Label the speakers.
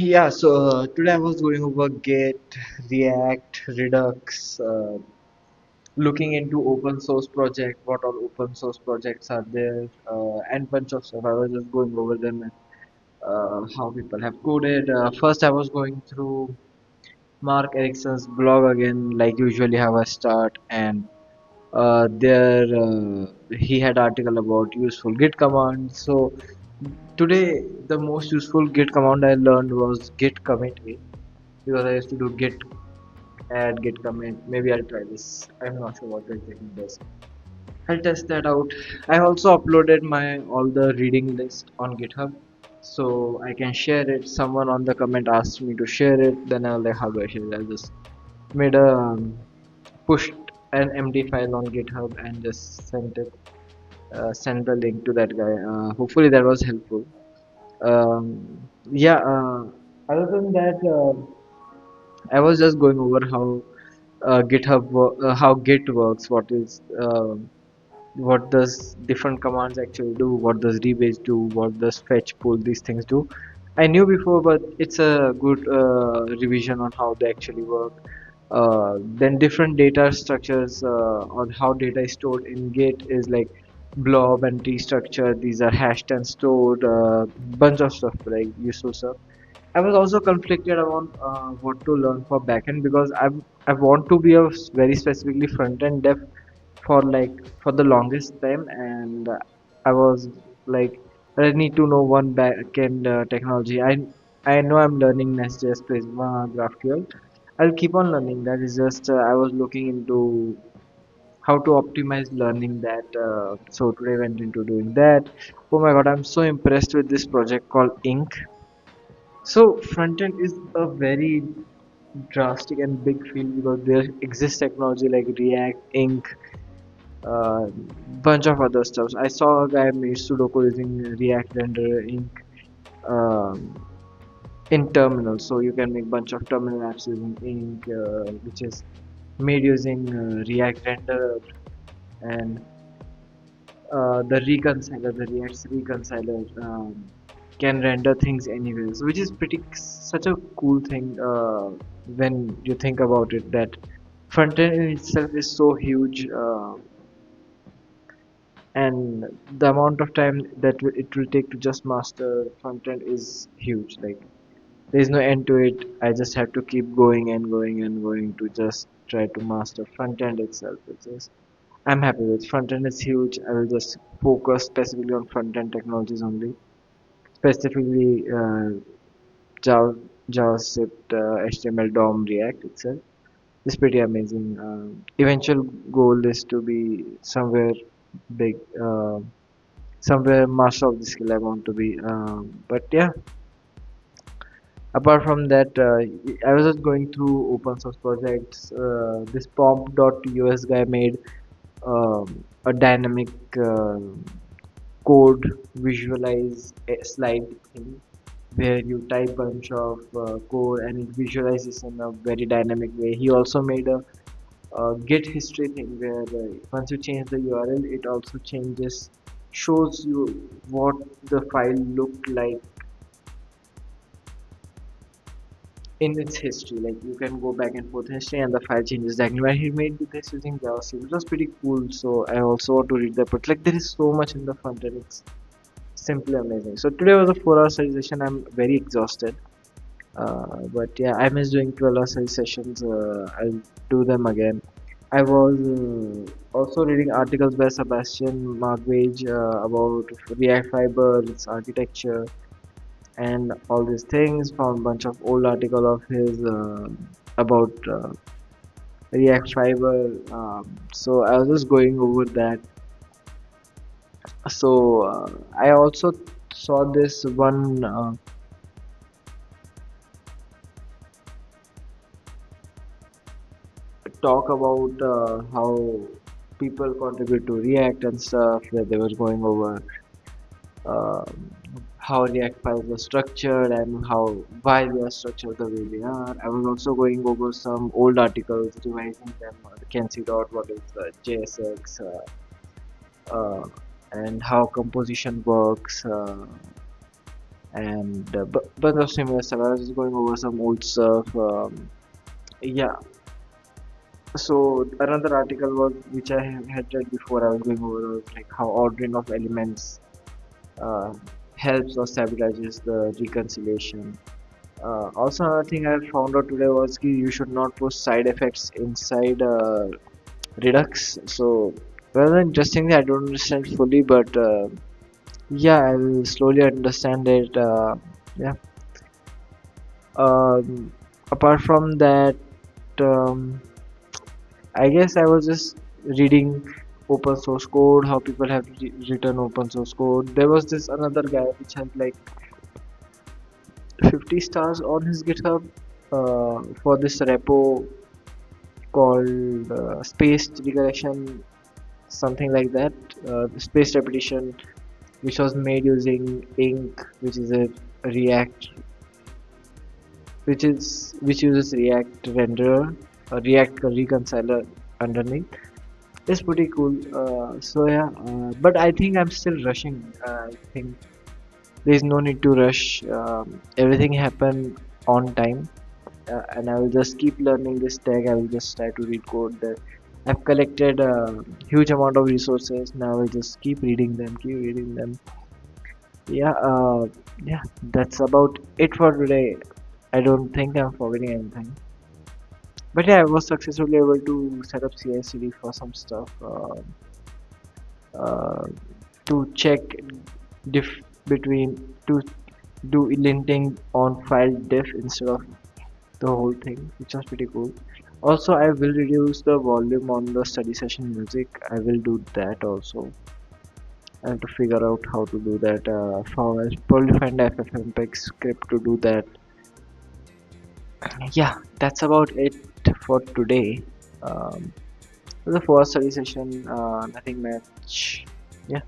Speaker 1: Today I was going over Git, React, Redux, looking into open source project, what all open source projects are there, and bunch of stuff. I was just going over them and how people have coded. First, I was going through Mark Erickson's blog again, like usually how I start, and there he had article about useful Git commands. So today, the most useful Git command I learned was git commit a because I used to do git add, git commit. Maybe I'll try this. I'm not sure what exactly does. I'll test that out. I also uploaded my all the reading list on GitHub, so I can share it. Someone on the comment asked me to share it. Then I was like, how do I share it? I just made a pushed an empty file on GitHub and just sent it. Sent the link to that guy. Hopefully that was helpful. Yeah. Other than that, I was just going over how how Git works, what does different commands actually do, what does rebase do, what does fetch, pull, these things do. I knew before, but it's a good revision on how they actually work. Then different data structures on how data is stored in Git is like blob and tree structure. These are hashed and stored. Bunch of stuff like useful stuff. I was also conflicted about what to learn for backend because I want to be a very specifically front end dev for the longest time, and I was like I need to know one backend technology. I know I'm learning Nest.js, Prisma, GraphQL. I'll keep on learning. That is just I was looking into how to optimize learning that. So today went into doing that. Oh my god, I'm so impressed with this project called Ink. So front end is a very drastic and big field because there exists technology like React, Ink, bunch of other stuff. I saw a guy made Sudoku using React Render, Ink, um, in terminal. So you can make bunch of terminal apps using Ink, which is made using React Render and the React's reconciler can render things anywhere, so which is pretty such a cool thing when you think about it. That front end in itself is so huge, and the amount of time that it will take to just master front end is huge. Like there is no end to it. I just have to keep going and going and going to just try to master front end itself, which is I'm happy with. Front end is huge. I will just focus specifically on front end technologies only, specifically Java, JavaScript, HTML, DOM, React itself. It's pretty amazing. Eventual goal is to be somewhere big, somewhere master of the skill I want to be. But yeah, apart from that, I was just going through open source projects. This pomp.us guy made a dynamic code visualize a slide thing where you type bunch of code and it visualizes in a very dynamic way. He also made a Git history thing where once you change the URL, it also changes, shows you what the file looked like in its history. Like you can go back and forth in history and the file changes exactly where he made this using JavaScript. It was pretty cool. So I also want to read that, but like there is so much in the front end. It's simply amazing. So today was a 4 hour study session. I'm very exhausted. But yeah, I miss doing 12-hour study sessions. I'll do them again. I was also reading articles by Sebastian Margwage about React Fiber, its architecture, and all these things. Found a bunch of old article of his about React Fiber. So I was just going over that. So I also saw this one talk about how people contribute to React and stuff. That they were going over how React files are structured and how why they are structured the way they are. I was also going over some old articles, revising them. Can see dot what is JSX uh, and how composition works. and bunch of similar stuff. I was just going over some old stuff. Yeah. So another article was which I had read before. I was going over was like how ordering of elements uh, helps or sabotages the reconciliation. Also, another thing I found out today was ki you should not put side effects inside Redux. So, well, interestingly, I don't understand fully, but yeah, I will slowly understand it. Yeah. Apart from that, um, I guess I was just reading open source code, how people have written open source code. There was this another guy which had like 50 stars on his GitHub for this repo called spaced recollection, something like that. Spaced repetition, which was made using Ink, which is a React, which uses React renderer, a React reconciler underneath. It's pretty cool. So yeah, but I think I'm still rushing. I think there's no need to rush. Everything happened on time, and I will just keep learning this tag. I will just try to read code. I've collected a huge amount of resources. Now I will just keep reading them, keep reading them. Yeah, yeah, that's about it for today. I don't think I'm forgetting anything. But yeah, I was successfully able to set up CI/CD for some stuff. Uh, to check diff between to do linting on file diff instead of the whole thing, which was pretty cool. Also, I will reduce the volume on the study session music. I will do that also. I have to figure out how to do that. I'll probably find a FFmpeg script to do that. Yeah, that's about it for today. Um, the first study session, nothing much. Yeah.